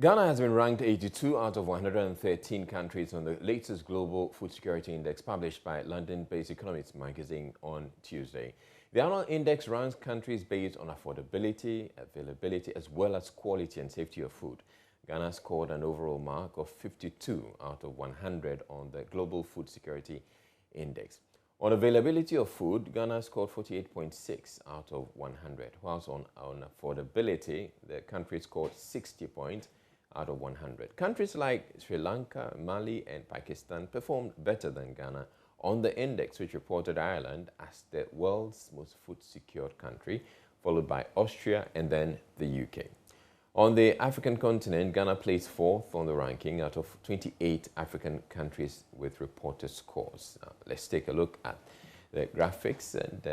Ghana has been ranked 82 out of 113 countries on the latest Global Food Security Index published by London-based Economics magazine on Tuesday. The annual index ranks countries based on affordability, availability, as well as quality and safety of food. Ghana scored an overall mark of 52 out of 100 on the Global Food Security Index. On availability of food, Ghana scored 48.6 out of 100, whilst on affordability, the country scored 60 points out of 100. Countries like Sri Lanka, Mali, and Pakistan performed better than Ghana on the index, which reported Ireland as the world's most food-secured country, followed by Austria and then the UK. On the African continent, Ghana placed fourth on the ranking out of 28 African countries with reported scores. Now, let's take a look at the graphics and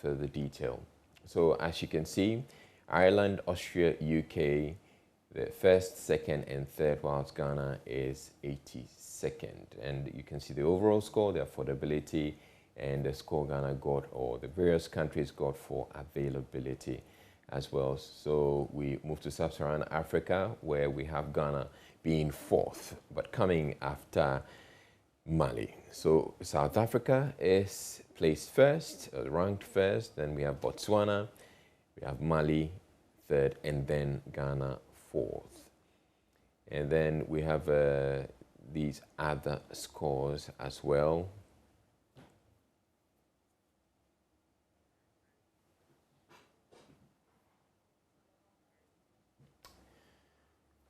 further detail. So as you can see, Ireland, Austria, UK, the first, second, and third, whilst Ghana is 82nd. And you can see the overall score, the affordability, and the score Ghana got, or the various countries got for availability as well. So we move to Sub-Saharan Africa, where we have Ghana being fourth, but coming after Mali. So South Africa is placed first, ranked first. Then we have Botswana, we have Mali third, and then Ghana fourth. And then we have these other scores as well.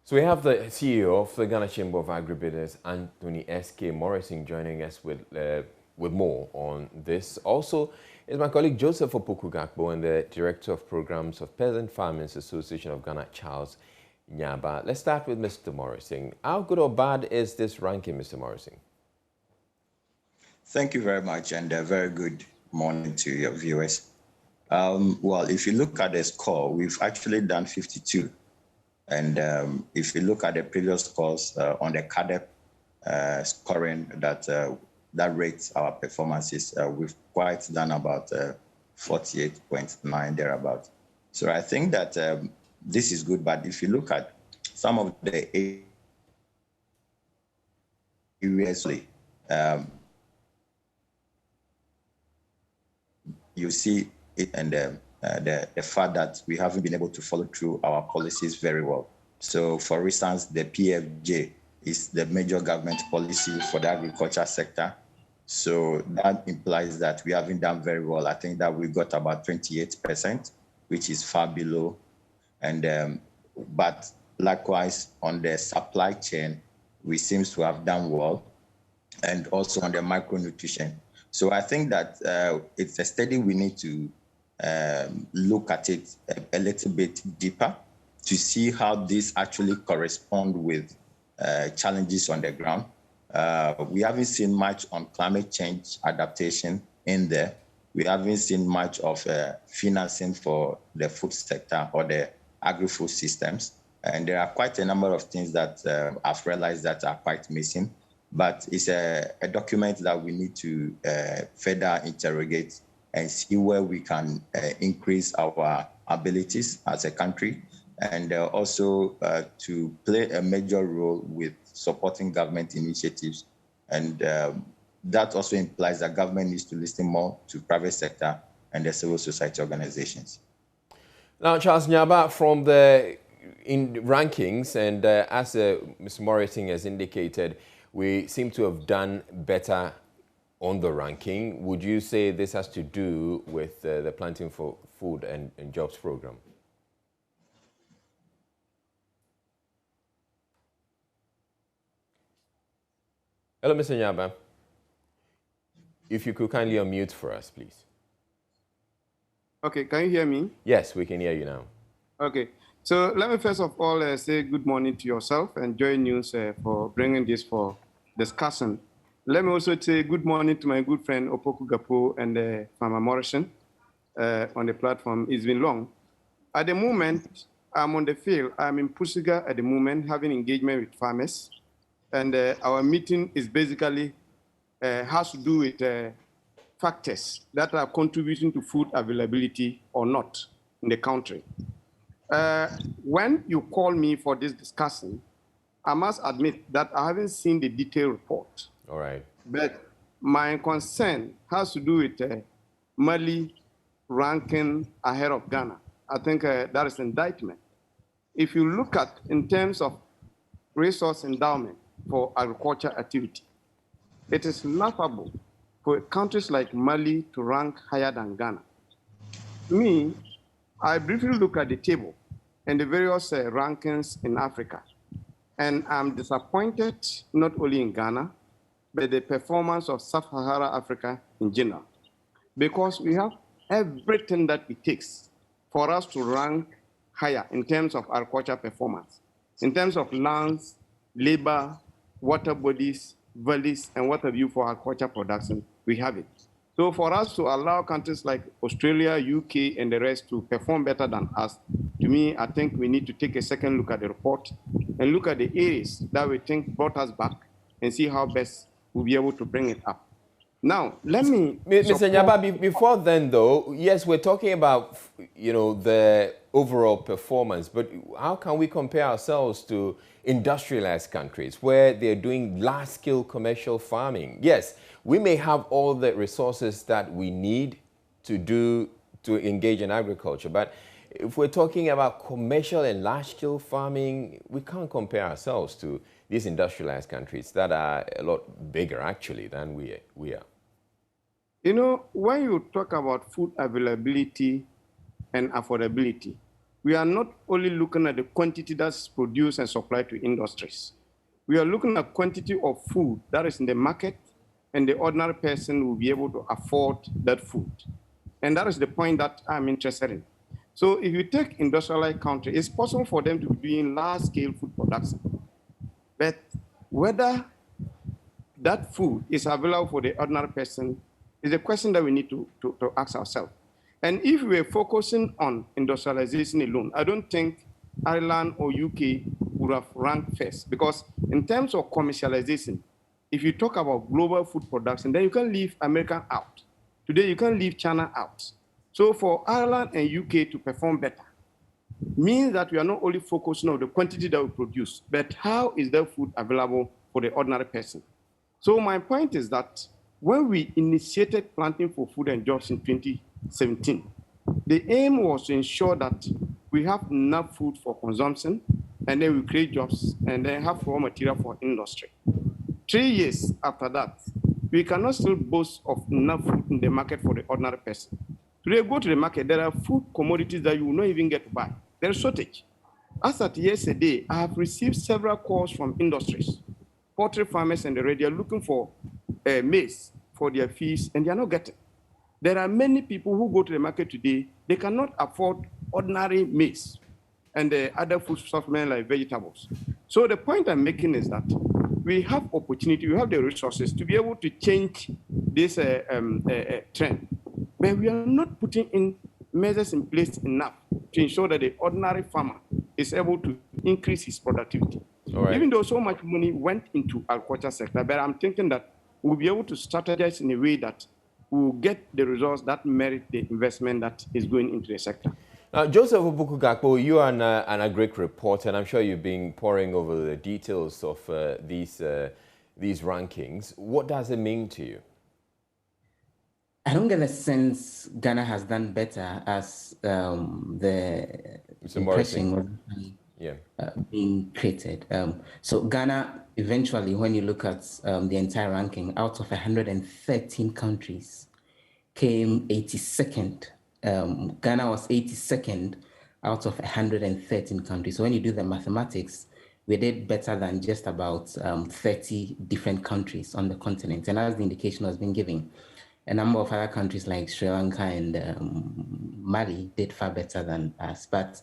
So we have the CEO of the Ghana Chamber of Agribusiness, Anthony S.K. Morrison, joining us with more on this. Also is my colleague Joseph Opoku-Gakpo and the Director of Programs of Peasant Farmers Association of Ghana, Charles Nyamba. Let's start with Mr. Morrison. How good or bad is this ranking, Mr. Morrison? Thank you very much, and a very good morning to your viewers. Well, if you look at the score, we've actually done 52. And if you look at the previous scores on the CADEP scoring that rates our performances, we've quite done about 48.9 thereabout. So I think that this is good, but if you look at some of the areas, you see it, and the fact that we haven't been able to follow through our policies very well. So, for instance, the PFJ is the major government policy for the agriculture sector. So that implies that we haven't done very well. I think that we got about 28%, which is far below. And but likewise, on the supply chain, we seem to have done well, and also on the micronutrition. So I think that it's a study we need to look at it a little bit deeper to see how this actually correspond with challenges on the ground. We haven't seen much on climate change adaptation in there. We haven't seen much of financing for the food sector or the agri-food systems. And there are quite a number of things that I've realized that are quite missing. But it's a document that we need to further interrogate and see where we can increase our abilities as a country, and also to play a major role with supporting government initiatives. And that also implies that government needs to listen more to private sector and the civil society organizations. Now, Charles Nyamba, from the rankings, and as Mr. Morrison has indicated, we seem to have done better on the ranking. Would you say this has to do with the Planting for Food and Jobs program? Hello, Mr. Nyamba. If you could kindly unmute for us, please. Okay, can you hear me? Yes, we can hear you now. Okay, so let me first of all say good morning to yourself and Joy News for bringing this for discussion. Let me also say good morning to my good friend Opoku-Gakpo and Farmer Morrison on the platform. It's been long. At the moment, I'm on the field. I'm in Pusiga at the moment, having engagement with farmers. And our meeting is basically has to do with factors that are contributing to food availability or not in the country. When you call me for this discussion, I must admit that I haven't seen the detailed report. All right. But my concern has to do with Mali ranking ahead of Ghana. I think that is indictment. If you look at in terms of resource endowment for agriculture activity, it is laughable for countries like Mali to rank higher than Ghana. To me, I briefly look at the table and the various rankings in Africa, and I'm disappointed not only in Ghana, but the performance of Sub-Saharan Africa in general, because we have everything that it takes for us to rank higher in terms of agriculture performance, in terms of lands, labor, water bodies, valleys, and what have you for agriculture production, we have it. So for us to allow countries like Australia, UK, and the rest to perform better than us, to me, I think we need to take a second look at the report and look at the areas that we think brought us back and see how best we'll be able to bring it up. Now, let me... Mr. Nyamba, before then, though, yes, we're talking about, the overall performance, but how can we compare ourselves to industrialized countries where they're doing large-scale commercial farming? Yes, we may have all the resources that we need to engage in agriculture, but if we're talking about commercial and large-scale farming, we can't compare ourselves to these industrialized countries that are a lot bigger, actually, than we are. When you talk about food availability and affordability, we are not only looking at the quantity that's produced and supplied to industries. We are looking at quantity of food that is in the market, and the ordinary person will be able to afford that food. And that is the point that I'm interested in. So if you take industrialized countries, it's possible for them to be doing large-scale food production. But whether that food is available for the ordinary person is a question that we need to ask ourselves. And if we're focusing on industrialization alone, I don't think Ireland or UK would have ranked first, because in terms of commercialization, if you talk about global food production, then you can leave America out. Today, you can leave China out. So for Ireland and UK to perform better means that we are not only focusing on the quantity that we produce, but how is that food available for the ordinary person. So my point is that when we initiated Planting for Food and Jobs in 2017, the aim was to ensure that we have enough food for consumption, and then we create jobs, and then have raw material for industry. 3 years after that, we cannot still boast of enough food in the market for the ordinary person. Today, go to the market, there are food commodities that you will not even get to buy. There's shortage. As at yesterday, I have received several calls from industries, poultry farmers and the rest. They are looking for maize for their fees, and they are not getting. There are many people who go to the market today, they cannot afford ordinary maize and other food supplements like vegetables. So the point I'm making is that we have opportunity, we have the resources to be able to change this trend, but we are not putting in measures in place enough to ensure that the ordinary farmer is able to increase his productivity. Right. Even though so much money went into agriculture sector, but I'm thinking that we'll be able to strategize in a way that we'll get the results that merit the investment that is going into the sector. Now, Joseph Obukugakpo, you are an agric reporter, and I'm sure you've been poring over the details of these rankings. What does it mean to you? I don't get a sense Ghana has done better, as the impression was being created. So Ghana, eventually, when you look at the entire ranking, out of 113 countries, came 82nd. Ghana was 82nd out of 113 countries. So when you do the mathematics, we did better than just about 30 different countries on the continent. And as the indication has been given, a number of other countries like Sri Lanka and Mali did far better than us. But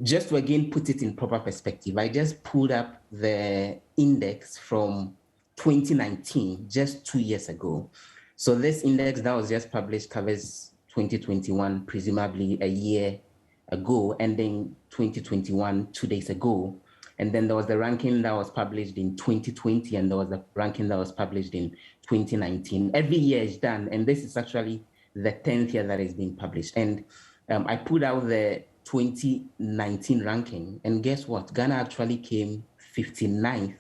just to again put it in proper perspective, I just pulled up the index from 2019, just 2 years ago. So this index that was just published covers 2021, presumably a year ago, ending 2021, 2 days ago. And then there was the ranking that was published in 2020, and there was the ranking that was published in 2019. Every year is done, and this is actually the 10th year that is being published. And I put out the 2019 ranking, and guess what? Ghana actually came 59th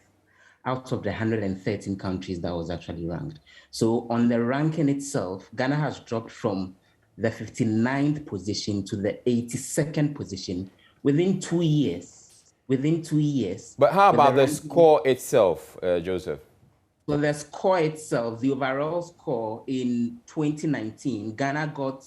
out of the 113 countries that was actually ranked. So on the ranking itself, Ghana has dropped from the 59th position to the 82nd position within 2 years. Within 2 years. But how about the score itself, Joseph? So the score itself, the overall score in 2019, Ghana got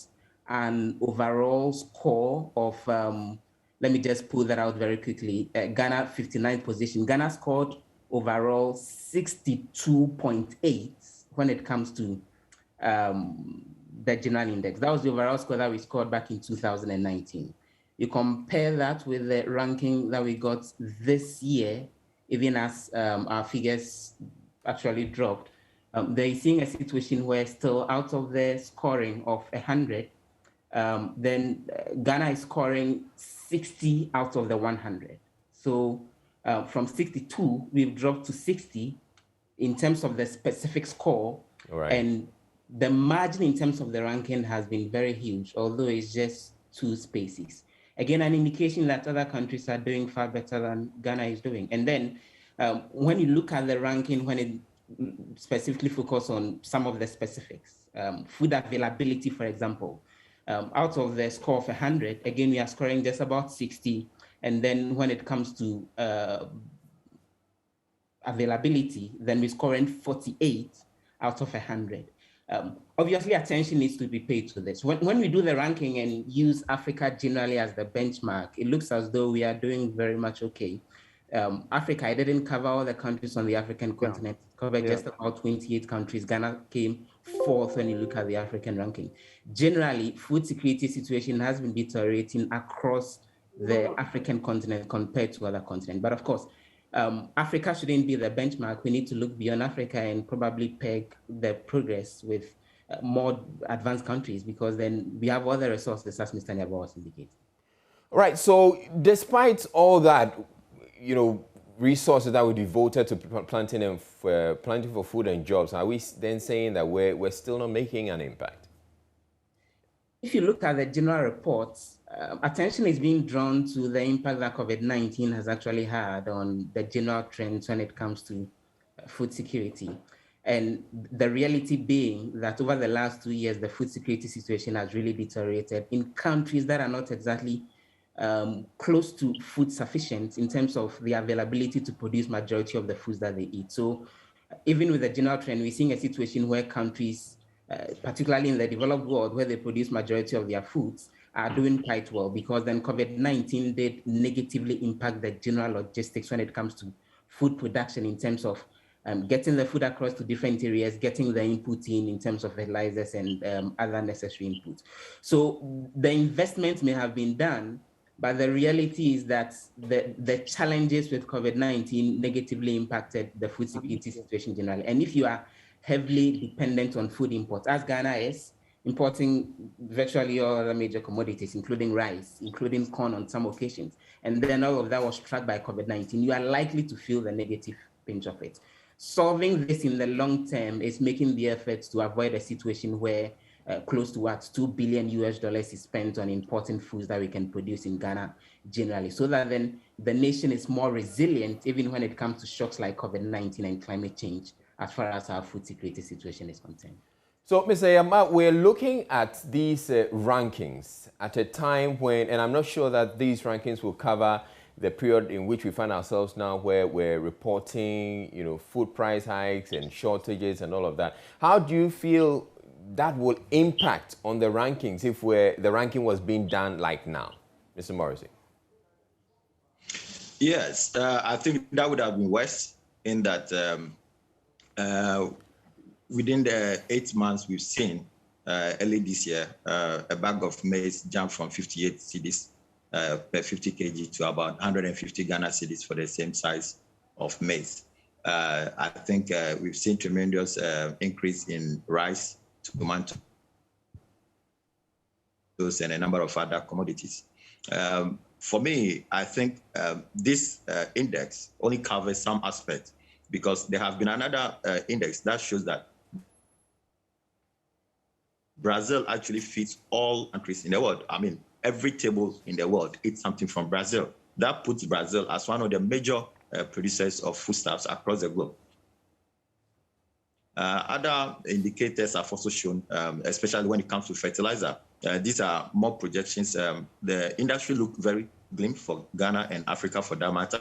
an overall score of, let me just pull that out very quickly. Ghana 59th position. Ghana scored overall 62.8 when it comes to the general index. That was the overall score that we scored back in 2019. You compare that with the ranking that we got this year, even as our figures actually dropped, they're seeing a situation where still out of the scoring of 100, then Ghana is scoring 60 out of the 100. So from 62, we've dropped to 60 in terms of the specific score. Right. And the margin in terms of the ranking has been very huge, although it's just 2 spaces. Again, an indication that other countries are doing far better than Ghana is doing. And then when you look at the ranking, when it specifically focus on some of the specifics, food availability, for example, out of the score of 100, again, we are scoring just about 60. And then when it comes to availability, then we're scoring 48 out of 100. Obviously, attention needs to be paid to this. When we do the ranking and use Africa generally as the benchmark, it looks as though we are doing very much okay. Africa, I didn't cover all the countries on the African continent, covered just about 28 countries. Ghana came 4th when you look at the African ranking. Generally, food security situation has been deteriorating across the African continent compared to other continents. But of course, Africa shouldn't be the benchmark. We need to look beyond Africa and probably peg the progress with more advanced countries, because then we have other resources, as Mr. Nyamba was indicating. Right. So despite all that, resources that were devoted to planting for food and jobs, are we then saying that we're still not making an impact? If you look at the general reports, attention is being drawn to the impact that COVID-19 has actually had on the general trends when it comes to food security. And the reality being that over the last 2 years, the food security situation has really deteriorated in countries that are not exactly close to food sufficient in terms of the availability to produce majority of the foods that they eat. So even with the general trend, we're seeing a situation where countries, particularly in the developed world, where they produce majority of their foods, are doing quite well, because then COVID-19 did negatively impact the general logistics when it comes to food production in terms of getting the food across to different areas, getting the input in terms of fertilizers and other necessary inputs. So the investments may have been done, but the reality is that the challenges with COVID-19 negatively impacted the food security situation generally. And if you are heavily dependent on food imports, as Ghana is, importing virtually all other major commodities, including rice, including corn on some occasions, and then all of that was struck by COVID-19, you are likely to feel the negative pinch of it. Solving this in the long term is making the efforts to avoid a situation where close to $2 billion is spent on importing foods that we can produce in Ghana generally, so that then the nation is more resilient even when it comes to shocks like COVID-19 and climate change, as far as our food security situation is concerned. So, Mr. Nyamba, we're looking at these rankings at a time when, and I'm not sure that these rankings will cover the period in which we find ourselves now, where we're reporting, food price hikes and shortages and all of that. How do you feel that will impact on the rankings if the ranking was being done like now, Mr. Morrison? Yes, I think that would have been worse in that within the 8 months we've seen early this year, a bag of maize jumped from 58 cedis per 50 kg to about 150 Ghana cedis for the same size of maize. I think we've seen tremendous increase in rice, tomatoes, and a number of other commodities. For me, I think this index only covers some aspects, because there have been another index that shows that Brazil actually feeds all countries in the world. I mean, every table in the world eats something from Brazil. That puts Brazil as one of the major producers of foodstuffs across the globe. Other indicators have also shown, especially when it comes to fertilizer. These are more projections. The industry looked very grim for Ghana and Africa for that matter.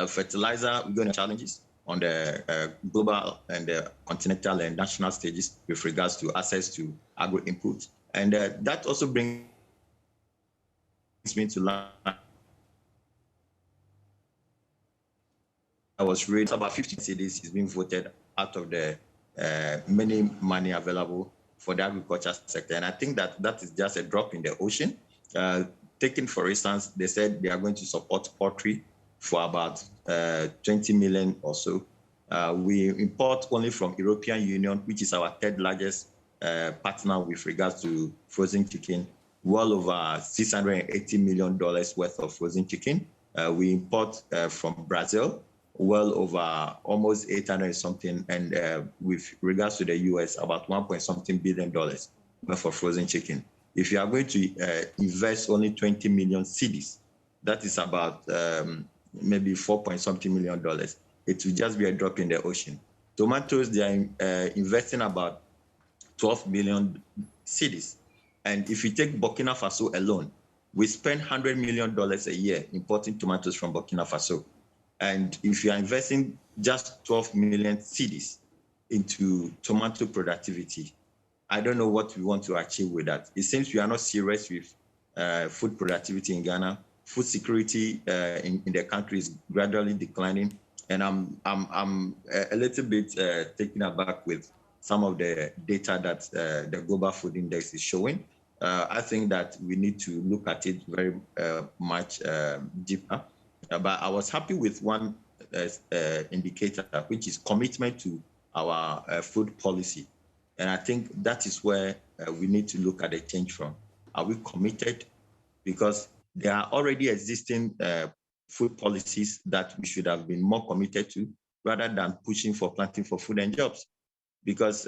Fertilizer, we're going to challenges on the global and the continental and national stages with regards to access to agro inputs. And that also brings me to land. I was raised about 50 cities is being voted out of the many money available for the agriculture sector. And I think that that is just a drop in the ocean. Taking, for instance, they said they are going to support poultry for about 20 million or so. We import only from European Union, which is our third largest partner with regards to frozen chicken, well over $680 million worth of frozen chicken. We import from Brazil, well over almost 800 something, and with regards to the US, about 1.something billion for frozen chicken. If you are going to invest only 20 million cedis, that is about maybe 4.something million. It will just be a drop in the ocean. Tomatoes, they are investing about 12 million cedis. And if you take Burkina Faso alone, we spend $100 million a year importing tomatoes from Burkina Faso. And if you are investing just 12 million cedis into tomato productivity, I don't know what we want to achieve with that. It seems we are not serious with food productivity in Ghana. Food security in the country is gradually declining. And I'm a little bit taken aback with some of the data that the Global Food Index is showing. I think that we need to look at it very much deeper. But I was happy with one indicator, which is commitment to our food policy. And I think that is where we need to look at the change from. Are we committed? Because there are already existing food policies that we should have been more committed to rather than pushing for planting for food and jobs. Because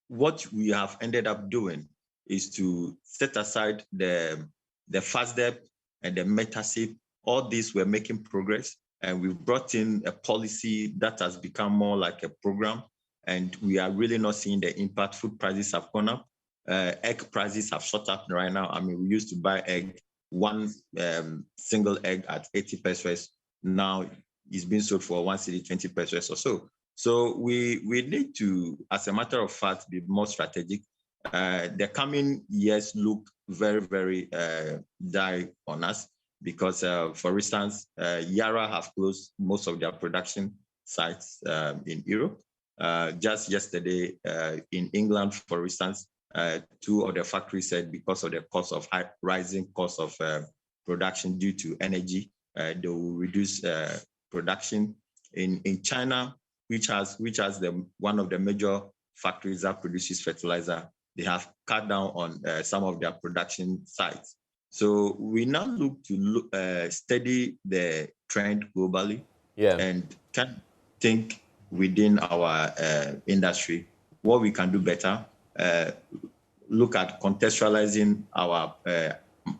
what we have ended up doing is to set aside the FASDEP and the METASIP. All these were making progress, and we've brought in a policy that has become more like a program, and we are really not seeing the impact. Food prices have gone up. Egg prices have shot up right now. I mean, we used to buy one single egg at 80 pesos. Now it's being sold for 1 cedi 20 pesos or so. So we need to, as a matter of fact, be more strategic. The coming years look very, very dire on us because, for instance, Yara have closed most of their production sites in Europe. Just yesterday in England, for instance, 2 of the factories said because of the cost of rising cost of production due to energy, they will reduce production. In China, which has one of the major factories that produces fertilizer, they have cut down on some of their production sites. So we now look to study the trend globally, and can think within our industry what we can do better. Look at contextualizing our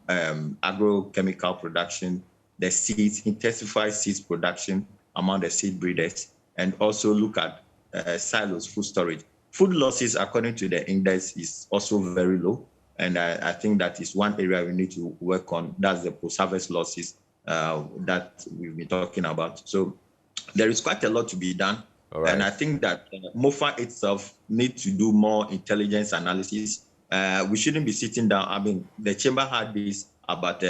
agrochemical production, the seeds, intensify seeds production among the seed breeders, and also look at silos, food storage. Food losses, according to the index, is also very low. And I think that is one area we need to work on. That's the post-harvest losses that we've been talking about. So there is quite a lot to be done. Right. And I think that MOFA itself needs to do more intelligence analysis. We shouldn't be sitting down. I mean, the chamber had this about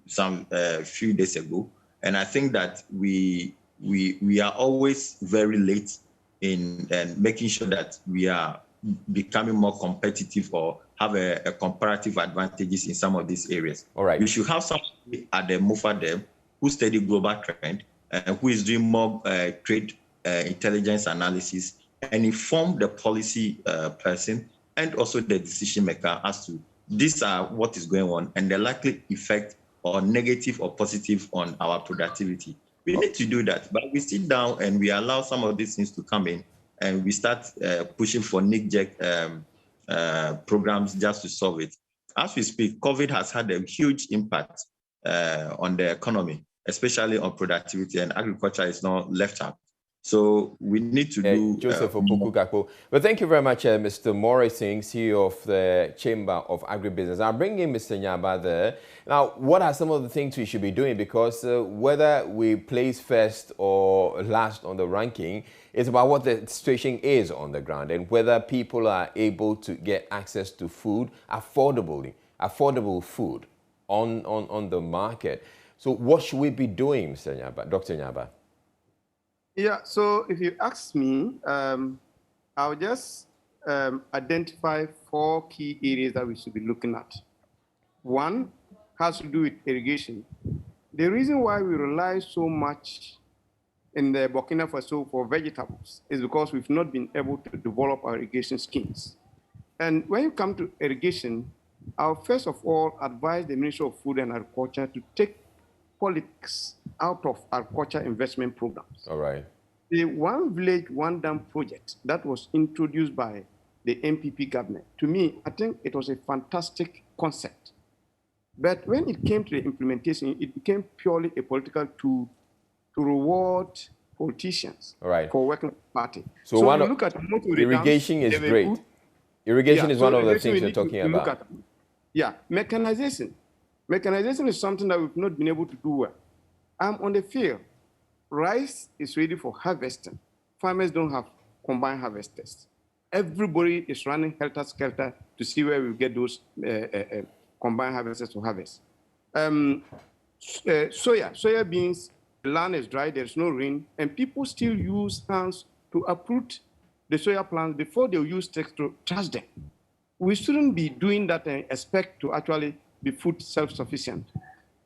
some few days ago. And I think that we are always very late in making sure that we are becoming more competitive or have a comparative advantages in some of these areas. All right. We should have somebody at the MOFA there who study global trend and who is doing more trade intelligence analysis and inform the policy person and also the decision maker as to these are what is going on and the likely effect or negative or positive on our productivity. We need to do that, but we sit down and we allow some of these things to come in and we start pushing for knee-jerk programs just to solve it. As we speak, COVID has had a huge impact on the economy, especially on productivity, and agriculture is not left out. So we need to do... Joseph Opoku Gakpo. Well, thank you very much, Mr. Morrison, CEO of the Chamber of Agribusiness. I'll bring in Mr. Nyamba there. Now, what are some of the things we should be doing? Because whether we place first or last on the ranking is about what the situation is on the ground and whether people are able to get access to food affordable food on the market. So what should we be doing, Mr. Nyamba, Dr. Nyamba? Yeah, so if you ask me, I'll just identify 4 key areas that we should be looking at. One has to do with irrigation. The reason why we rely so much in the Burkina Faso for vegetables is because we've not been able to develop our irrigation schemes. And when you come to irrigation, I'll first of all advise the Ministry of Food and Agriculture to take politics out of agriculture investment programs. All right. The One Village, One Dam project that was introduced by the MPP government, to me, I think it was a fantastic concept. But when it came to the implementation, it became purely a political tool to reward politicians for working with the party. So one look at irrigation is great. Irrigation is one of the things you're talking about. Mechanization. Mechanization is something that we've not been able to do well. On the field, rice is ready for harvesting. Farmers don't have combined harvesters. Everybody is running helter-skelter to see where we get those combined harvesters to harvest. Soya beans, the land is dry, there's no rain, and people still use hands to uproot the soya plants before they use sticks to trash them. We shouldn't be doing that and expect to actually be food self-sufficient.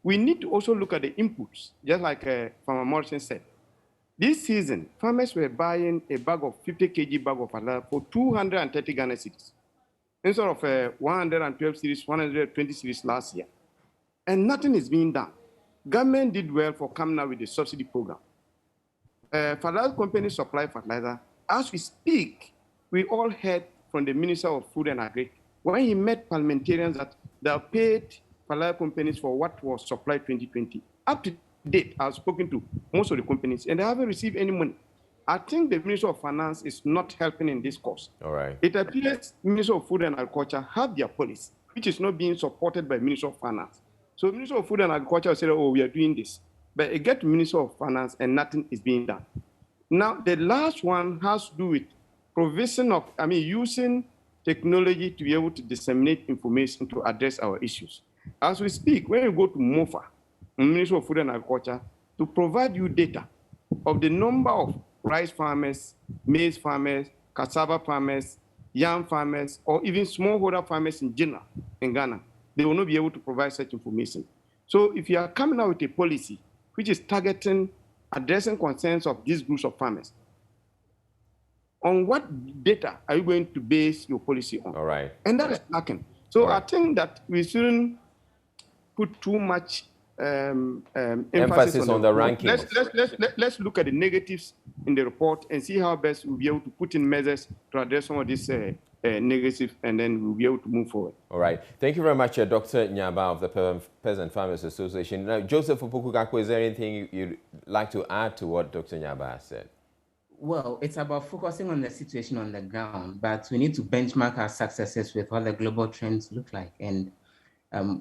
We need to also look at the inputs, just like Farmer Morrison said. This season, farmers were buying a bag of 50 kg bag of fertilizer for 230 Ghana cedis, instead of 112 cedis, 120 cedis last year. And nothing is being done. Government did well for coming out with the subsidy program. Fertilizer companies supply fertilizer. As we speak, we all heard from the Minister of Food and Agri when he met parliamentarians that they have paid fertilizer companies for what was supplied 2020. Up to date, I've spoken to most of the companies, and they haven't received any money. I think the Minister of Finance is not helping in this cause. All right. It appears Minister of Food and Agriculture have their policy, which is not being supported by Minister of Finance. So Minister of Food and Agriculture will say, oh, we are doing this. But it gets to Minister of Finance and nothing is being done. Now, the last one has to do with provision of, using technology to be able to disseminate information to address our issues. As we speak, when you go to MOFA, Ministry of Food and Agriculture, to provide you data of the number of rice farmers, maize farmers, cassava farmers, yam farmers, or even smallholder farmers in general in Ghana, they will not be able to provide such information. So if you are coming out with a policy which is targeting, addressing concerns of these groups of farmers, on what data are you going to base your policy on? All right. And that is lacking. So I think that we shouldn't put too much emphasis on the rankings. Let's look at the negatives in the report and see how best we'll be able to put in measures to address some of these negatives, and then we'll be able to move forward. All right. Thank you very much, Dr. Nyamba of the Peasant Farmers Association. Now, Joseph Opoku Gakpo, is there anything you'd like to add to what Dr. Nyamba has said? Well, it's about focusing on the situation on the ground, but we need to benchmark our successes with what the global trends look like. And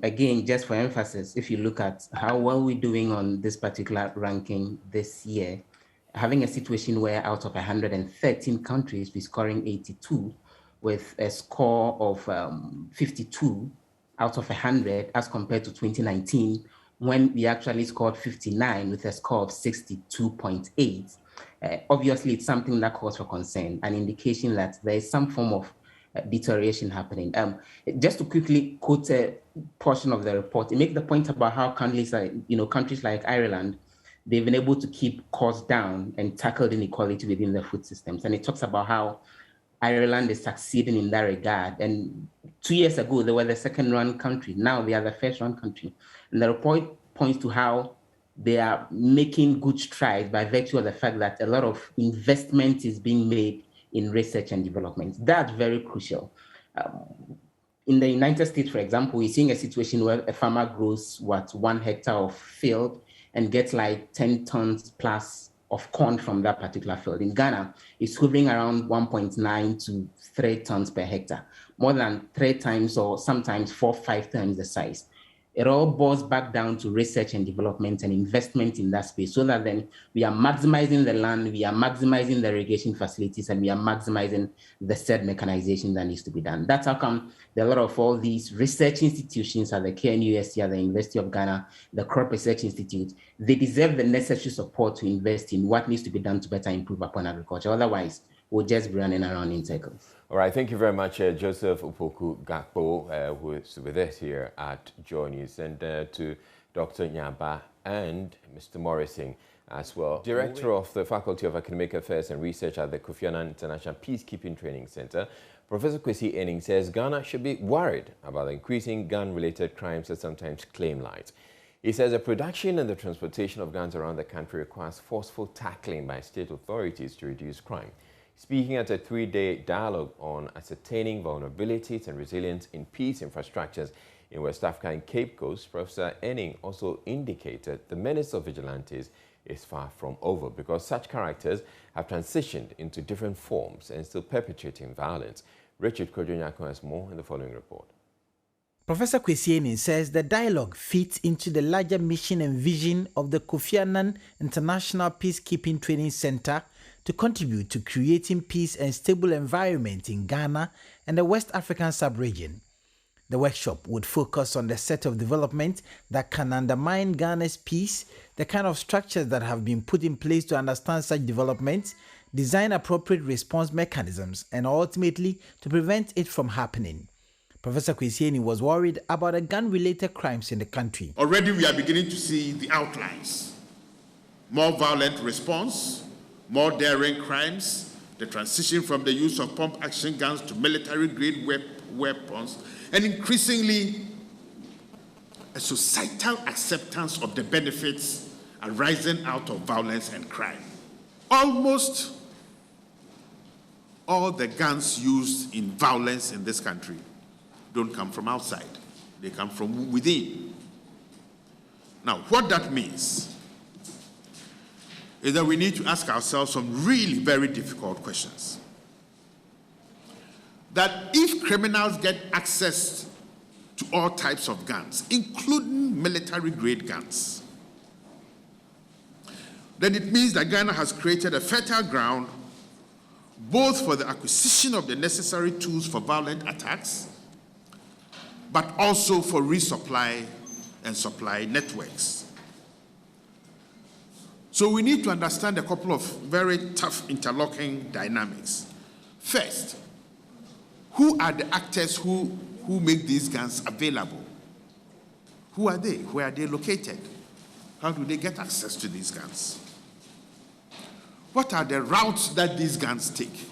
again, just for emphasis, if you look at how well we're doing on this particular ranking this year, having a situation where out of 113 countries, we're scoring 82 with a score of 52 out of 100 as compared to 2019, when we actually scored 59 with a score of 62.8. Obviously, it's something that calls for concern, an indication that there is some form of deterioration happening. Just to quickly quote a portion of the report, it makes the point about how countries like Ireland, they've been able to keep costs down and tackle inequality within the food systems. And it talks about how Ireland is succeeding in that regard. And 2 years ago, they were the second-run country. Now they are the first-run country. And the report points to how they are making good strides by virtue of the fact that a lot of investment is being made in research and development. That's very crucial. In the United States, for example, we're seeing a situation where a farmer grows 1 hectare of field and gets like 10 tons plus of corn from that particular field. In Ghana, it's hovering around 1.9 to 3 tons per hectare, more than 3 times or sometimes 4-5 times the size. It all boils back down to research and development and investment in that space, so that then we are maximizing the land, we are maximizing the irrigation facilities, and we are maximizing the said mechanization that needs to be done. That's how come there are a lot of all these research institutions at the KNUST, at the University of Ghana, the Crop Research Institute, they deserve the necessary support to invest in what needs to be done to better improve upon agriculture. Otherwise, we'll just be running around in circles. All right, thank you very much, Joseph Opoku-Gakpo, who is with us here at Joy News, and to Dr. Nyamba and Mr. Morrison as well. Director of the Faculty of Academic Affairs and Research at the Kofi Annan International Peacekeeping Training Center, Professor Kwesi Enning says Ghana should be worried about the increasing gun-related crimes that sometimes claim lives. He says the production and the transportation of guns around the country requires forceful tackling by state authorities to reduce crime. Speaking at a 3-day dialogue on ascertaining vulnerabilities and resilience in peace infrastructures in West Africa and Cape Coast, Professor Enning also indicated the menace of vigilantes is far from over because such characters have transitioned into different forms and still perpetrating violence. Richard Kodjonyako has more in the following report. Professor Kwesi Enning says the dialogue fits into the larger mission and vision of the Kofi Annan International Peacekeeping Training Center to contribute to creating peace and stable environment in Ghana and the West African sub-region. The workshop would focus on the set of development that can undermine Ghana's peace, the kind of structures that have been put in place to understand such developments, design appropriate response mechanisms, and ultimately to prevent it from happening. Professor Kwesi Enning was worried about the gun-related crimes in the country. Already we are beginning to see the outlines. More violent response, more daring crimes, the transition from the use of pump-action guns to military-grade weapons, and increasingly a societal acceptance of the benefits arising out of violence and crime. Almost all the guns used in violence in this country don't come from outside. They come from within. Now, what that means is that we need to ask ourselves some really very difficult questions. That if criminals get access to all types of guns, including military-grade guns, then it means that Ghana has created a fertile ground both for the acquisition of the necessary tools for violent attacks, but also for resupply and supply networks. So we need to understand a couple of very tough interlocking dynamics. First, who are the actors who make these guns available? Who are they? Where are they located? How do they get access to these guns? What are the routes that these guns take?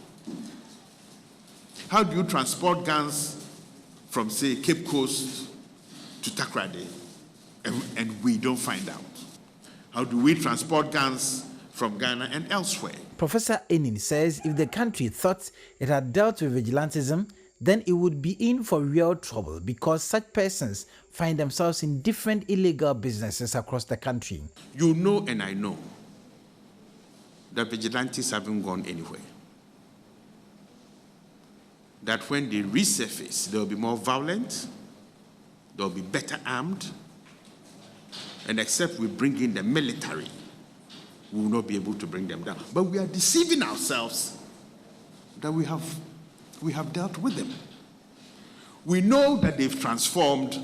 How do you transport guns from, say, Cape Coast to Takoradi, and we don't find out? How do we transport guns from Ghana and elsewhere? Professor Enning says if the country thought it had dealt with vigilantism, then it would be in for real trouble because such persons find themselves in different illegal businesses across the country. You know and I know that vigilantes haven't gone anywhere. That when they resurface, they'll be more violent, they'll be better armed, and except we bring in the military, we will not be able to bring them down. But we are deceiving ourselves that we have dealt with them. We know that they've transformed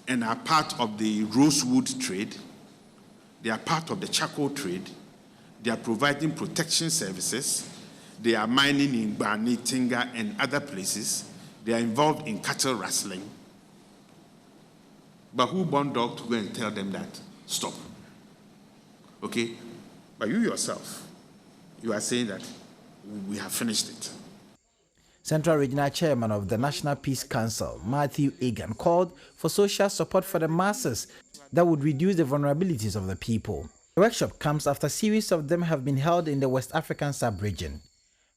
and are part of the rosewood trade. They are part of the charcoal trade. They are providing protection services. They are mining in Bani, Tinga, and other places. They are involved in cattle rustling. But who born dog to go and tell them that? Stop. Okay? But you yourself, you are saying that we have finished it. Central Regional Chairman of the National Peace Council, Matthew Egan, called for social support for the masses that would reduce the vulnerabilities of the people. The workshop comes after a series of them have been held in the West African sub-region.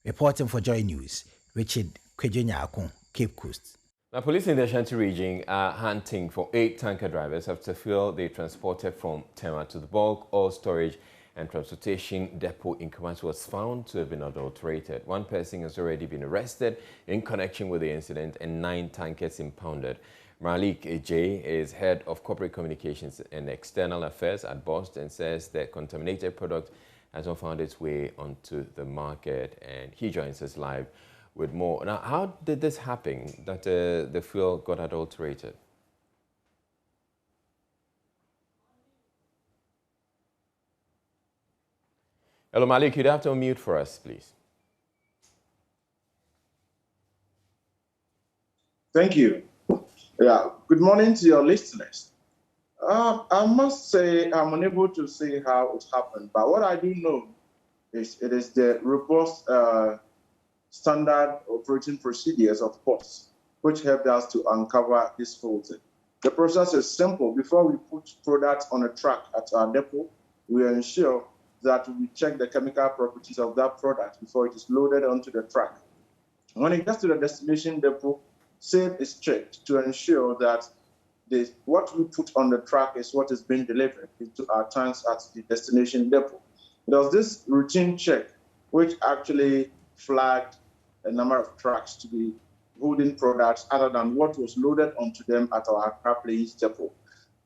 Reporting for Joy News, Richard Kwejo Cape Coast. Now, police in the Ashanti region are hunting for 8 tanker drivers after fuel they transported from Tema to the bulk oil storage and transportation depot in Kumasi was found to have been adulterated. One person has already been arrested in connection with the incident and 9 tankers impounded. Malik J is head of corporate communications and external affairs at Bost and says the contaminated product has not found its way onto the market, and he joins us live with more. Now, how did this happen that the fuel got adulterated? Hello, Malik, you'd have to unmute for us, please. Thank you. Yeah, good morning to your listeners. I must say I'm unable to say how it happened, but what I do know is it is the robust standard operating procedures of course, which helped us to uncover this whole thing. The process is simple. Before we put products on a truck at our depot, we ensure that we check the chemical properties of that product before it is loaded onto the truck. When it gets to the destination depot, same is checked to ensure that what we put on the truck is what is being delivered into our tanks at the destination depot. There was this routine check, which actually flagged a number of trucks to be holding products other than what was loaded onto them at our Accra Plains depot.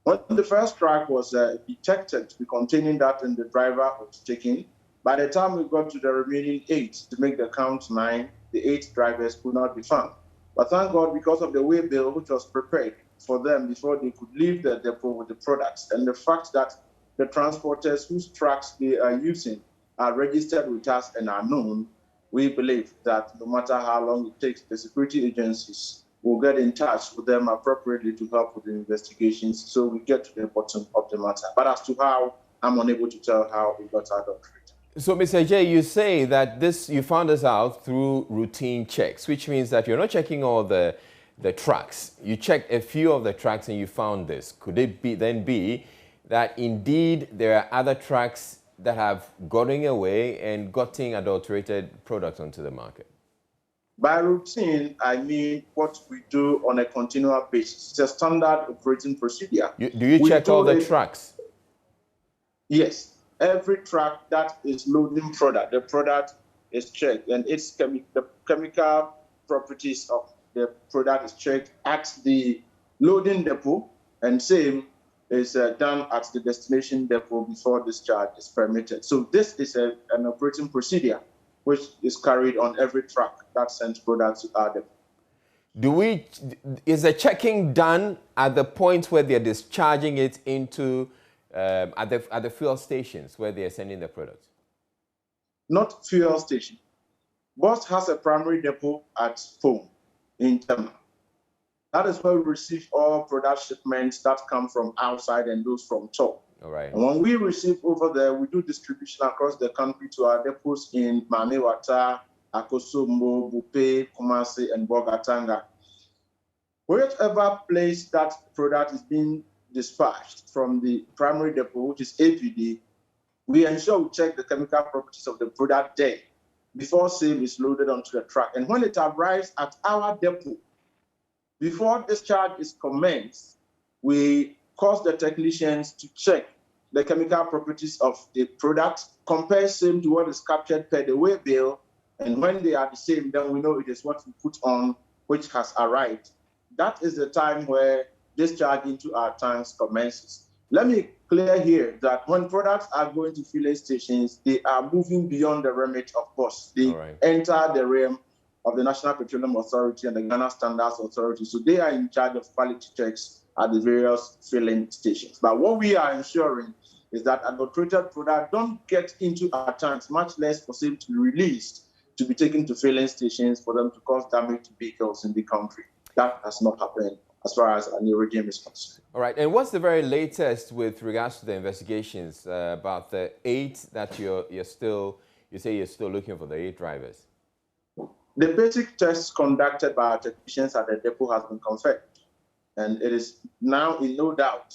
When the first truck was detected to be containing that and the driver was taken, by the time we got to the remaining 8 to make the count 9, the 8 drivers could not be found. But thank God, because of the way bill which was prepared for them before they could leave the depot with the products, and the fact that the transporters whose trucks they are using are registered with us and are known, we believe that no matter how long it takes, the security agencies will get in touch with them appropriately to help with the investigations so we get to the bottom of the matter. But as to how, I'm unable to tell how it got adulterated. So, Mr. J, you say that you found this out through routine checks, which means that you're not checking all the trucks. You checked a few of the trucks and you found this. Could it then be that indeed there are other trucks that have gotten away and gotten adulterated products onto the market? By routine, I mean what we do on a continual basis. It's a standard operating procedure. Do you check all the trucks? Yes. Every truck that is loading product, the product is checked, and the chemical properties of the product is checked at the loading depot, and same is done at the destination depot before discharge is permitted. So this is an operating procedure which is carried on every truck that sends products to our depot. Is the checking done at the point where they're discharging it into at the fuel stations where they are sending the products? Not fuel station. Bost has a primary depot at home in Tema. That is where we receive all product shipments that come from outside and those from top. All right. And when we receive over there, we do distribution across the country to our depots in Mamewata, Akosombo, Bupe, Kumasi, and Bogatanga. Wherever place that product is being dispatched from the primary depot, which is APD, we ensure we check the chemical properties of the product there before same is loaded onto the truck. And when it arrives at our depot, before discharge is commenced, we cause the technicians to check the chemical properties of the product, compare same to what is captured per the weigh bill, and when they are the same, then we know it is what we put on which has arrived. That is the time where discharge into our tanks commences. Let me clear here that when products are going to filling stations, they are moving beyond the remit of course. They enter the realm of the National Petroleum Authority and the Ghana Standards Authority. So they are in charge of quality checks at the various filling stations. But what we are ensuring is that adulterated products don't get into our tanks, much less for them to be released to be taken to filling stations for them to cause damage to vehicles in the country. That has not happened as far as our new regime is concerned. All right. And what's the very latest with regards to the investigations about the 8 that you say you're still looking for, the 8 drivers? The basic tests conducted by our technicians at the depot has been confirmed. And it is now in no doubt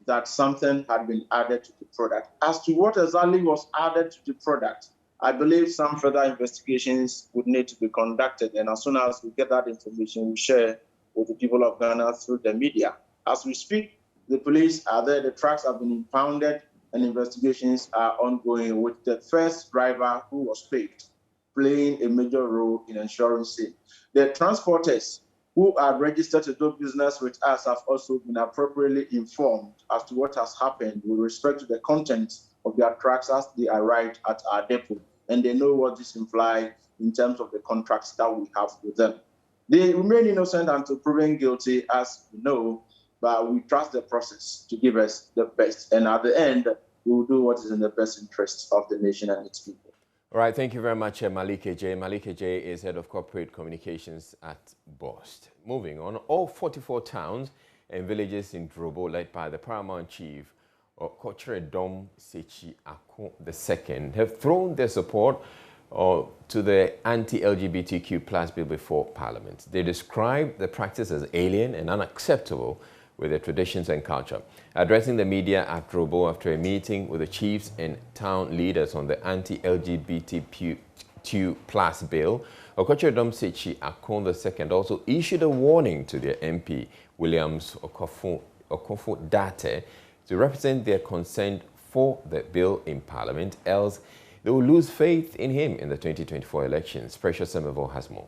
that something had been added to the product. As to what exactly was added to the product, I believe some further investigations would need to be conducted, and as soon as we get that information, we share with the people of Ghana through the media. As we speak, the police are there, the trucks have been impounded, and investigations are ongoing, with the first driver who was picked playing a major role in ensuring safety. The transporters who are registered to do business with us have also been appropriately informed as to what has happened with respect to the contents of their trucks as they arrived at our depot. And they know what this implies in terms of the contracts that we have with them. They remain innocent until proven guilty, as we know, but we trust the process to give us the best. And at the end, we will do what is in the best interests of the nation and its people. All right, thank you very much, Malik J. Malik J is Head of Corporate Communications at BOST. Moving on, all 44 towns and villages in Drobo, led by the Paramount Chief, Dom Sechi Ako II, have thrown their support to the anti-LGBTQ plus bill before Parliament. They describe the practice as alien and unacceptable with their traditions and culture. Addressing the media at Drobo after a meeting with the chiefs and town leaders on the anti-LGBTQ plus bill, Dom Sechi Ako II also issued a warning to their MP, Williams Okofo Date, to represent their consent for the bill in Parliament, else they will lose faith in him in the 2024 elections. Precious Semevo has more.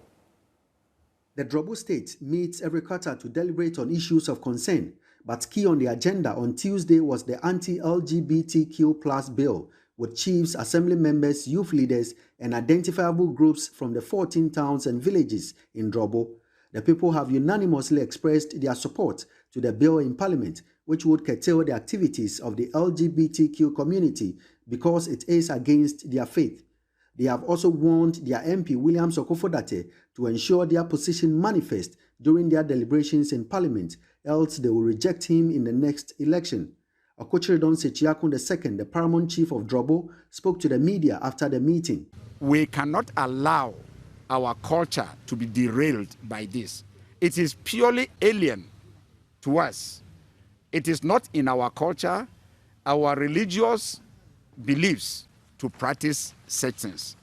The Drobo State meets every quarter to deliberate on issues of concern, but key on the agenda on Tuesday was the anti-LGBTQ plus bill, with chiefs, assembly members, youth leaders, and identifiable groups from the 14 towns and villages in Drobo. The people have unanimously expressed their support to the bill in Parliament, which would curtail the activities of the LGBTQ community because it is against their faith. They have also warned their MP, Williams Okofo Date, to ensure their position manifest during their deliberations in Parliament, else they will reject him in the next election. Dom Sechi Ako II, the Paramount Chief of Drobo, spoke to the media after the meeting. We cannot allow our culture to be derailed by this. It is purely alien to us. It is not in our culture, our religious beliefs, to practice such things.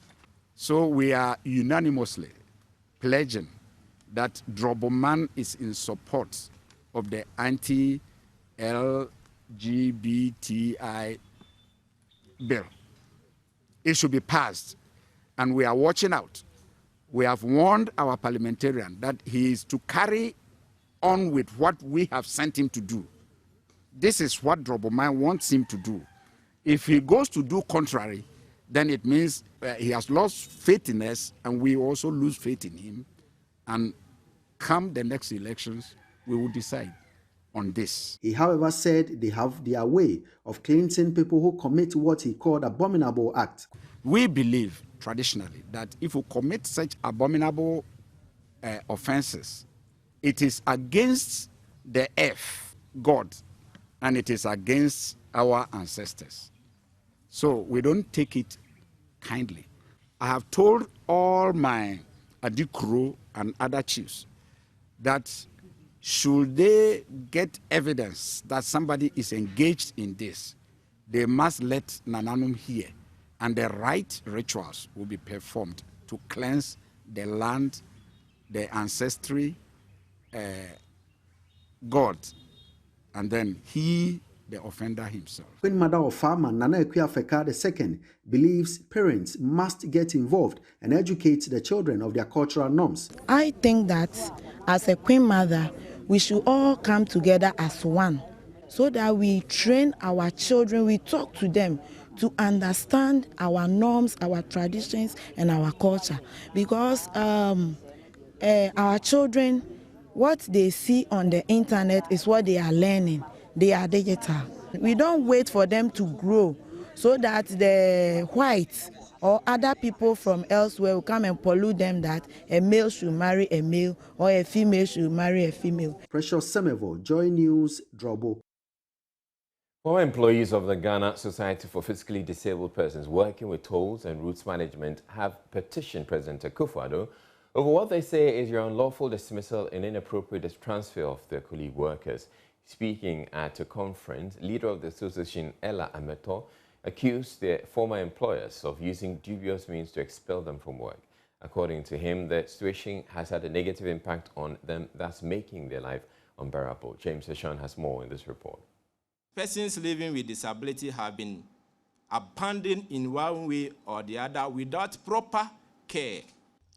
So we are unanimously pledging that Drobo Man is in support of the anti-LGBTI bill. It should be passed, and we are watching out. We have warned our parliamentarian that he is to carry on with what we have sent him to do. This is what Drobo Man wants him to do. If he goes to do contrary, then it means he has lost faith in us, and we also lose faith in him. And come the next elections, we will decide on this. He, however, said they have their way of cleansing people who commit what he called abominable acts. We believe traditionally that if we commit such abominable offenses, it is against the earth, God, and it is against our ancestors. So we don't take it kindly. I have told all my Adikro and other chiefs that should they get evidence that somebody is engaged in this, they must let Nananum hear, and the right rituals will be performed to cleanse the land, the ancestry, God, and then he, the offender himself. Queen Mother of Farmer Nana Ekuafeka II believes parents must get involved and educate the children of their cultural norms. I think that as a Queen Mother, we should all come together as one so that we train our children, we talk to them to understand our norms, our traditions, and our culture. Because our children, what they see on the internet is what they are learning. They are digital. We don't wait for them to grow so that the whites or other people from elsewhere will come and pollute them that a male should marry a male or a female should marry a female. Precious Semevo, Joy News, Drobo. Former employees of the Ghana Society for Physically Disabled Persons working with tolls and routes management have petitioned President Akufo-Addo over what they say is your unlawful dismissal and inappropriate transfer of their colleague workers. Speaking at a conference, leader of the association, Ella Ameto, accused their former employers of using dubious means to expel them from work. According to him, the situation has had a negative impact on them, thus making their life unbearable. James Eshan has more in this report. Persons living with disability have been abandoned in one way or the other without proper care.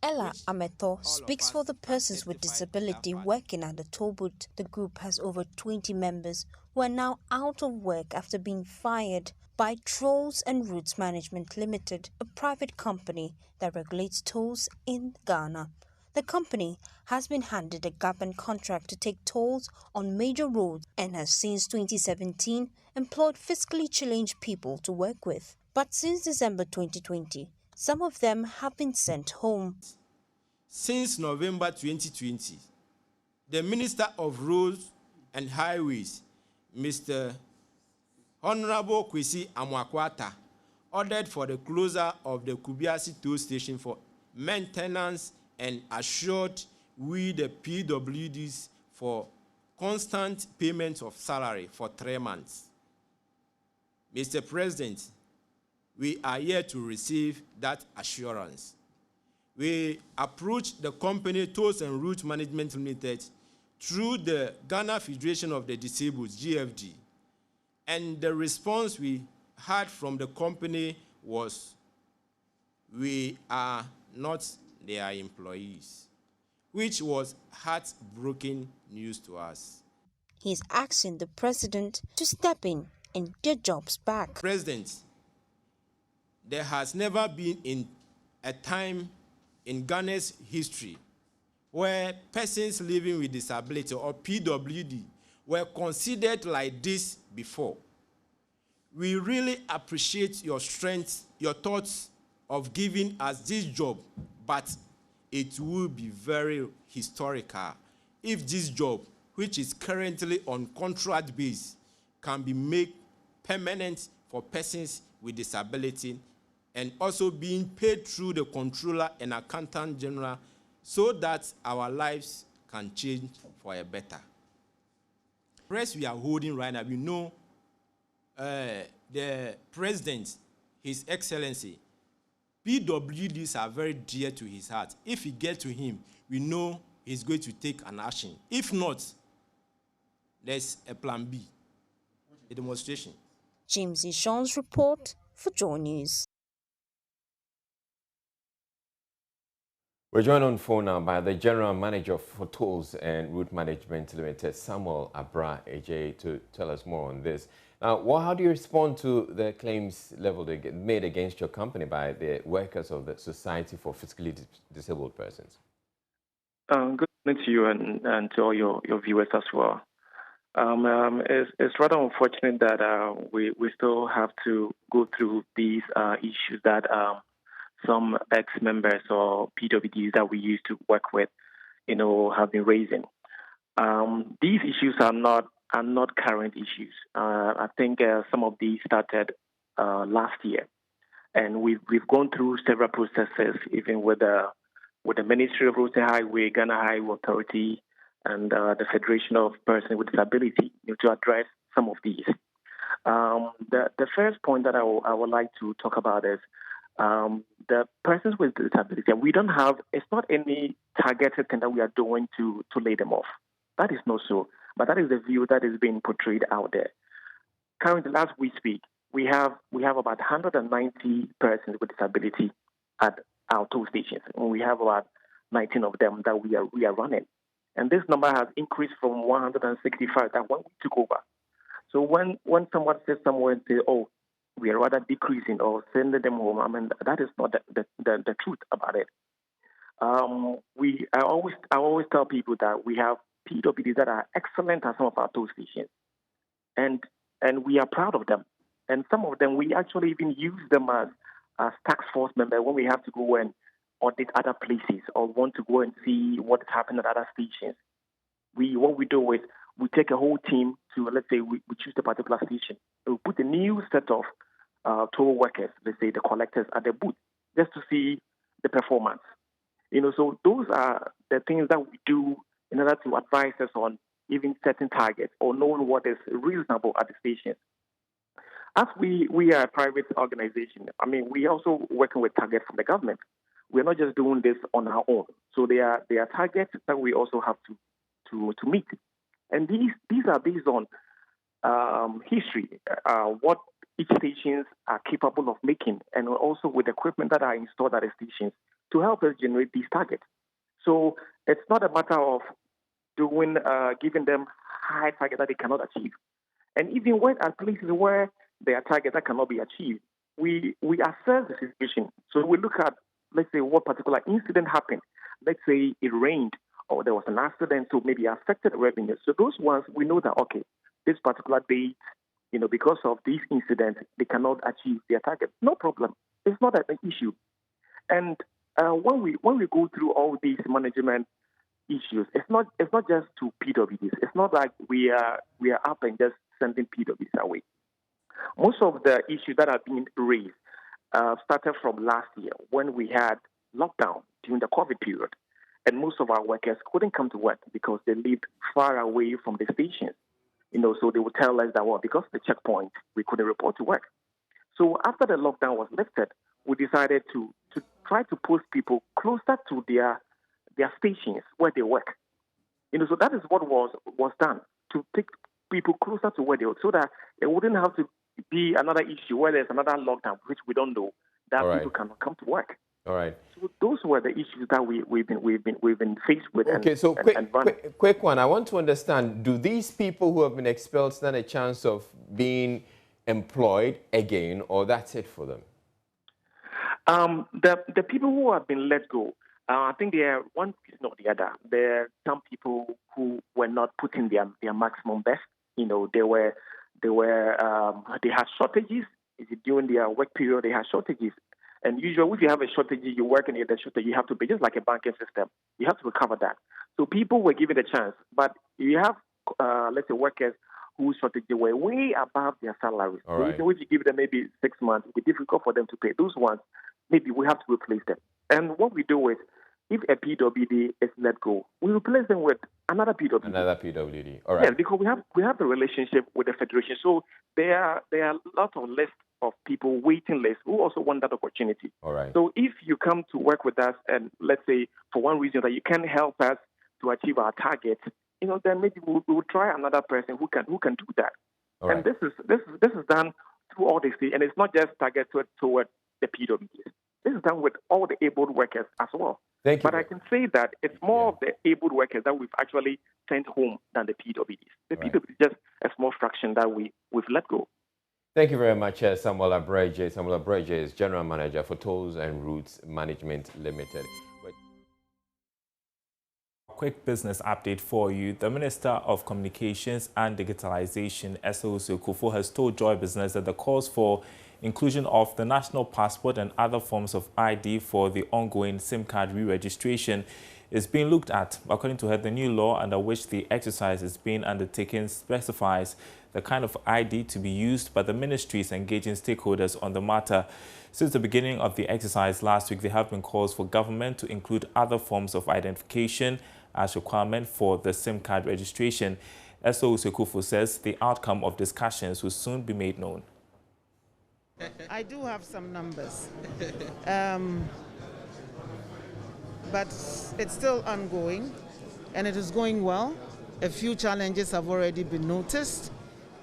Ella Ameto speaks for the persons with disability working at the toll booth. The group has over 20 members who are now out of work after being fired by Tolls and Routes Management Limited, a private company that regulates tolls in Ghana. The company has been handed a government contract to take tolls on major roads and has since 2017 employed fiscally challenged people to work with. But since December 2020, some of them have been sent home. Since November 2020, the Minister of Roads and Highways, Mr. Honorable Kwesi Amwakwata, ordered for the closure of the Kubiasi toll station for maintenance and assured we the PWDs for constant payment of salary for 3 months. Mr. President, we are here to receive that assurance. We approached the company Tolls and Route Management Limited through the Ghana Federation of the Disabled, GFD, and the response we had from the company was, we are not their employees, which was heartbreaking news to us. He's asking the president to step in and get jobs back. President, there has never been a time in Ghana's history where persons living with disability or PWD were considered like this before. We really appreciate your strength, your thoughts of giving us this job, but it will be very historical if this job, which is currently on contract base, can be made permanent for persons with disability and also being paid through the controller and accountant general so that our lives can change for a better. The press we are holding right now, we know the president, His Excellency, PWDs are very dear to his heart. If we get to him, we know he's going to take an action. If not, there's a plan B, a demonstration. James Ishon's report for Joy News. We're joined on phone now by the General Manager for Tolls and Route Management Limited, Samuel Abrah, AJ, to tell us more on this. Now, how do you respond to the claims made against your company by the workers of the Society for Physically Disabled Persons? Good morning to you and to all your viewers as well. It's rather unfortunate that we still have to go through these issues that some ex-members or PWDs that we used to work with, have been raising. These issues are not current issues. I think some of these started last year, and we've gone through several processes, even with the Ministry of Roads and Highway, Ghana Highway Authority, and the Federation of Persons with Disability, to address some of these. The first point that I would like to talk about is the persons with disability. We don't have, it's not any targeted thing that we are doing to lay them off. That is not so. But that is the view that is being portrayed out there. Currently, as we speak, we have about 190 persons with disability at our toll stations, and we have about 19 of them that we are running. And this number has increased from 165 that when we took over. So when someone says somewhere and say, "Oh, we are rather decreasing or sending them home," I mean, that is not the truth about it. I always tell people that we have PWDs that are excellent at some of our toll stations, and we are proud of them. And some of them, we actually even use them as task force members when we have to go and audit other places or want to go and see what is happening at other stations. What we do is we take a whole team to, let's say, we choose a particular station. We put a new set of toll workers, let's say the collectors, at the booth just to see the performance. So those are the things that we do in order to advise us on even setting targets or knowing what is reasonable at the stations. as we are a private organization, I mean, we also working with targets from the government. We're not just doing this on our own. So there are targets that we also have to meet. And these are based on history, what each stations are capable of making, and also with equipment that are installed at the stations to help us generate these targets. So it's not a matter of giving them high targets that they cannot achieve. And even when at places where there are targets that cannot be achieved, we assess the situation. So we look at, let's say, what particular incident happened. Let's say it rained or there was an accident, so maybe affected revenue. So those ones, we know that, okay, this particular date, because of these incidents, they cannot achieve their target. No problem. It's not an issue. And when we go through all these management issues, it's not just to PWDs. It's not like we are up and just sending PWDs away. Most of the issues that have been raised started from last year when we had lockdown during the COVID period, and most of our workers couldn't come to work because they lived far away from the stations. So they would tell us that, well, because of the checkpoint, we couldn't report to work. So after the lockdown was lifted, we decided to try to post people closer to their stations where they work. So that is what was done, to take people closer to where they work, so that it wouldn't have to be another issue where there's another lockdown, which we don't know, that people cannot come to work. All right. So those were the issues that we've been faced with. Okay, so quick one. I want to understand: do these people who have been expelled stand a chance of being employed again, or that's it for them? The people who have been let go, I think they are one is not the other. There are some people who were not putting their maximum best. They had shortages. During their work period, they had shortages. And usually, if you have a shortage, you work and you have a shortage, you have to pay, just like a banking system. You have to recover that. So people were given a chance. But you have, let's say, workers whose shortages were way above their salaries. All right. So if you give them maybe 6 months, it will be difficult for them to pay. Those ones, maybe we have to replace them. And what we do is, if a PWD is let go, we replace them with another PWD. Another PWD. All right. Yeah, because we have the relationship with the federation. So there are a lot of lists of people, waiting lists, who also want that opportunity. All right. So if you come to work with us, and let's say for one reason that you can help us to achieve our target, then maybe we will try another person who can do that. All and right. this is done through all the state, and it's not just targeted toward the PWDs. This is done with all the able workers as well. Thank you. But I can say that it's more of the able workers that we've actually sent home than the PWDs. The PWDs is just a small fraction that we've let go. Thank you very much, Samuel Abrah. Samuel Abrah is General Manager for Tolls and Routes Management Limited. Quick business update for you. The Minister of Communications and Digitalization, Esau Kufo, has told Joy Business that the calls for inclusion of the national passport and other forms of ID for the ongoing SIM card re-registration is being looked at. According to her, the new law under which the exercise is being undertaken specifies the kind of ID to be used, but the ministry is engaging stakeholders on the matter. Since the beginning of the exercise last week, there have been calls for government to include other forms of identification as requirement for the SIM card registration. Esau Kufo says the outcome of discussions will soon be made known. I do have some numbers, but it's still ongoing and it is going well. A few challenges have already been noticed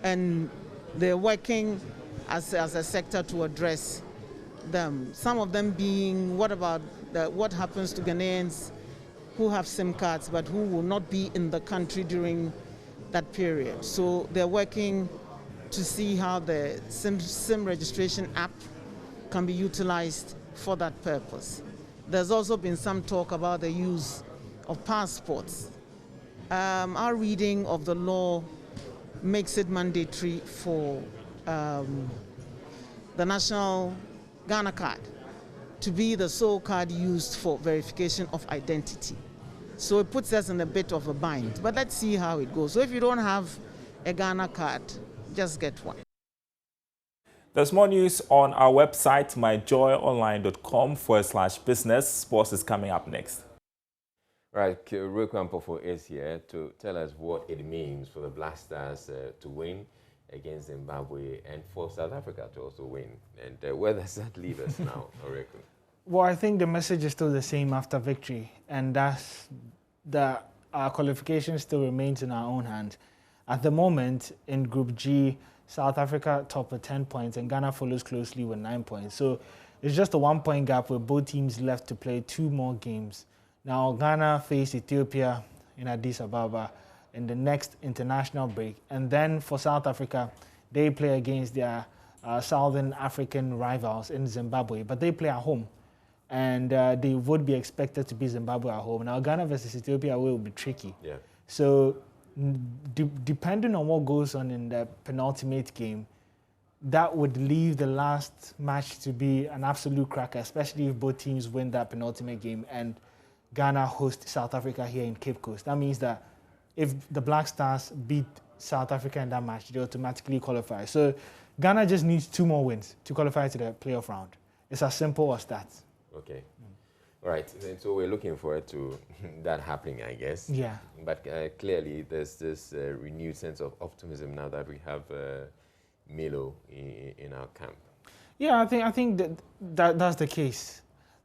and they're working as a sector to address them. Some of them being, what happens to Ghanaians who have SIM cards but who will not be in the country during that period. So they're working to see how the SIM registration app can be utilized for that purpose. There's also been some talk about the use of passports. Our reading of the law makes it mandatory for the national Ghana card to be the sole card used for verification of identity. So it puts us in a bit of a bind, but let's see how it goes. So if you don't have a Ghana card, just get one. There's more news on our website, myjoyonline.com/business. Sports is coming up next. Right, Reku Ampofo is here to tell us what it means for the Black Stars to win against Zimbabwe and for South Africa to also win. And where does that leave us now, Oreku? Well, I think the message is still the same after victory, and that's that our qualification still remains in our own hands. At the moment, in Group G, South Africa top with 10 points, and Ghana follows closely with 9 points. So it's just a 1 point gap with both teams left to play 2 more games. Now, Ghana face Ethiopia in Addis Ababa in the next international break. And then for South Africa, they play against their Southern African rivals in Zimbabwe, but they play at home. And they would be expected to beat Zimbabwe at home. Now, Ghana versus Ethiopia will be tricky. Yeah. So, depending on what goes on in the penultimate game, that would leave the last match to be an absolute cracker, especially if both teams win that penultimate game and Ghana host South Africa here in Cape Coast. That means that if the Black Stars beat South Africa in that match, they automatically qualify. So Ghana just needs 2 more wins to qualify to the playoff round. It's as simple as that. Okay. All right. So we're looking forward to that happening, I guess. Yeah. But clearly, there's this renewed sense of optimism now that we have Milo in our camp. Yeah, I think that's the case.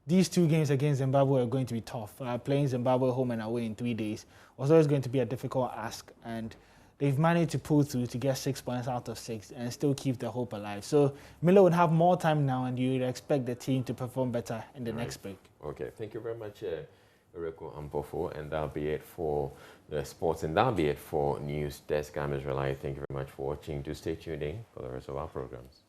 These 2 games against Zimbabwe are going to be tough. Playing Zimbabwe home and away in 3 days was always going to be a difficult ask, and they've managed to pull through to get 6 points out of 6 and still keep the hope alive. So Miller would have more time now, and you would expect the team to perform better in the next break. Okay, thank you very much, Oreku Ampofo, and that'll be it for the sports, and that'll be it for News Desk. I'm Israelite. Thank you very much for watching. Do stay tuned in for the rest of our programs.